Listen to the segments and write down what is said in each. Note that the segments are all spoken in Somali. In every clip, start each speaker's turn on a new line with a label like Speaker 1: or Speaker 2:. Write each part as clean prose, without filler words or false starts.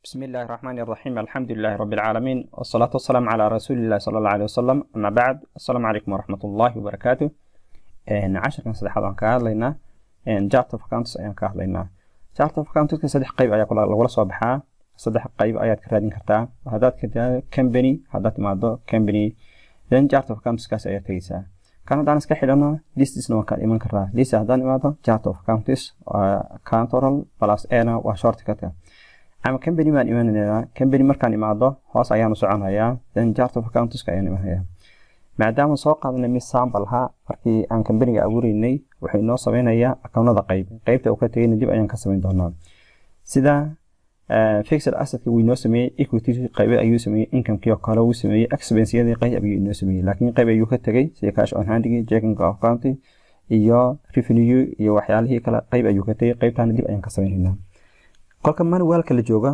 Speaker 1: بسم الله الرحمن الرحيم. الحمد لله رب العالمين، والصلاة والسلام على رسول الله صلى الله عليه وسلم. أما بعد، السلام عليكم ورحمة الله وبركاته. عشر كان صدح هذا كهذا لنا جارت فكانتس أيام كهذا لنا جارت فكانتس كصدح قيب أيام ولا صباحا صدح قيب آيات كرادين كرتا وهذا كده كمبني هذا ماذا كمبني لين جارت فكانتس كاس آيات تيسا كان دانس كحيلنا ليست اسمه كان إيمان كرا ليس هذا ماذا جارت فكانتس كانتورال بلاس أنا وشورت كتا أما كمبني ما إيماننا كمبني مركان إمادة خاص أيام سعنا يا لين جارت فكانتس كأيام إيمانها maadaama soo qaadana mid sample-ha markii aan company-ga abuurinay waxay noo sameeynayaa akoonada qaybta uu ka tagay dib ayaan ka sameyn doonaa sida fixed asset-ki uu noo sameeyay equity qayb ayuu sameeyay income-ki oo kale uu sameeyay expense-yadii qayb ayuu noo sameeyay laakiin qayb ayuu ka tagay sida cash on hand-gi checking account iyo revenue iyo waxyaalihii kale qayb ayuu ka tagay qaybtaana dib ayaan ka sameynaynaa qolka manual-ka la jooga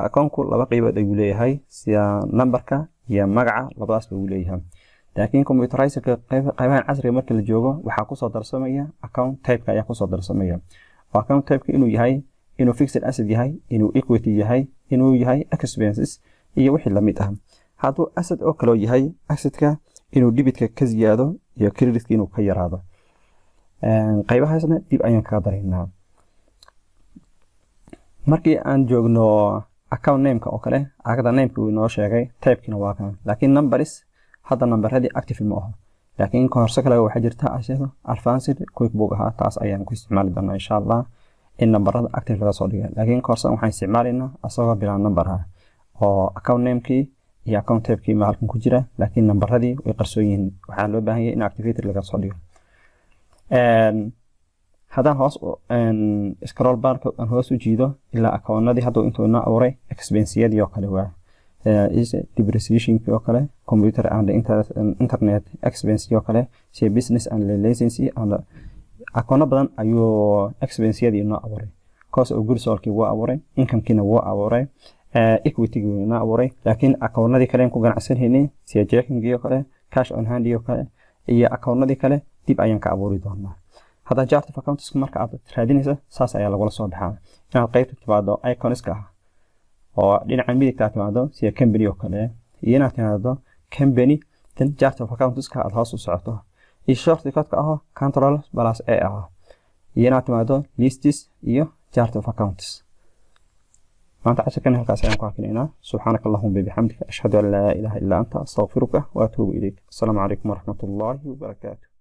Speaker 1: akoonku laba qaybood ayuu leeyahay sida number-ka iyo magaca labadaas uu leeyahay laakiin computerizerka qaybahan casriga marka la joogo waxa ku soo darsamaya account type-ka ayaa ku soo darsamaya account type-ka inuu fixed asset yahay inuu equity yahay inuu yahay expenses iyo wixii la mid ah hadduu asset oo kale yahay asset-ka inuu debit-ka ka ziyaado iyo credit-ka inuu ka yaraado qaybahaasna dib ayaan ka dareynaa markii aan joogno account name-ka oo kale agada name-ka uu noo sheegay type-kina waa kan laakiin numbers هذا النمبر هذه active المؤهل لكن كورس كله واحد جرتها أشياء advanced quick book ها تاس أيام كويس استعمال دنا إن شاء الله النمبر هذا active لا صديقة لكن كورس واحد استعمالنا أصلا بلا نمبر ها أو account name كي هي account type كي معلكم كجرة لكن النمبر هذه ويقرسوين وحلو بهاي inactivate اللي صديقة هذا هوس scroll bar هوس وجيده إلا account هذه هذا أنتوا نا أوري expense يدي وكله is depreciation oo kale computer and internet expense oo kale si business and licensing and akoona badan ayuu expense yadii noo abuuray cost of goods sold waa abuuray income kina waa abuuray equity na abuuray laakiin akoonadii kale ku ganacsanayeen si checking oo kale cash on hand oo kale iyo akoonadii kale dib ayaan ka abuuri doonaa hada chart of accounts marka aad raadinaysa saas ayaa lagu soo baxaa inaad qaybta timaado icons-ka oo dhinaca midigta timaado si company oo kale iyo inaad timaado company tan chart of accounts-ka aad hoos u socoto iyo shortcut-ka ah control plus a ah iyo inaad timaado lists iyo chart of accounts maanta casharkan halkaas ayaan ku arkinaynaa subhanaka allahumma bihamdika ashhadu an la ilaha illa anta astaghfiruka wa atubu ilayk assalamu alaykum wa rahmatullahi wa barakatuh